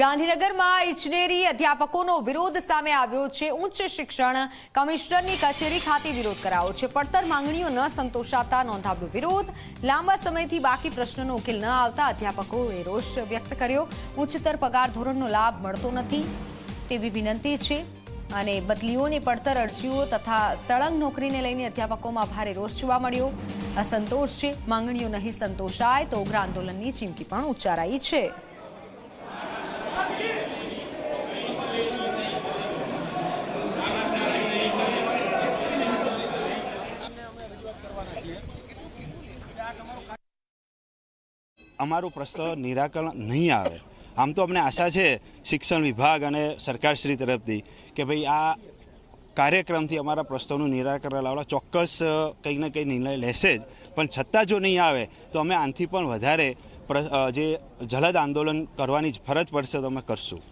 ગાંધીનગરમાં ઇજનેરી અધ્યાપકોનો વિરોધ સામે આવ્યો છે। ઉચ્ચ શિક્ષણ કમિશનરની કચેરી ખાતે વિરોધ કરાયો છે। પડતર માંગણીઓ ન સંતોષાતા નોંધાવ્યો વિરોધ। લાંબા સમયથી બાકી પ્રશ્નોનો ઉકેલ ન આવતા અધ્યાપકોએ રોષ વ્યક્ત કર્યો। ઉચ્ચતર પગાર ધોરણનો લાભ મળતો નથી તેવી વિનંતી છે અને બદલીઓની પડતર અરજીઓ તથા સળંગ નોકરીને લઈને અધ્યાપકોમાં ભારે રોષ જોવા મળ્યો। અસંતોષ છે। માંગણીઓ નહીં સંતોષાય તો ઉગ્ર આંદોલનની ચીમકી પણ ઉચ્ચારાઈ છે। અમારું પ્રશ્ન નિરાકરણ નહીં આવે। આમ તો અમને આશા છે શિક્ષણ વિભાગ અને સરકારશ્રી તરફથી કે ભાઈ આ કાર્યક્રમથી અમારા પ્રશ્નોનું નિરાકરણ લાવવા ચોક્કસ કંઈક ને કંઈ નિર્ણય લેશે જ, પણ છતાં જો નહીં આવે તો અમે આનાથી પણ વધારે જે જલદ આંદોલન કરવાની જ ફરજ પડશે તો અમે કરશું।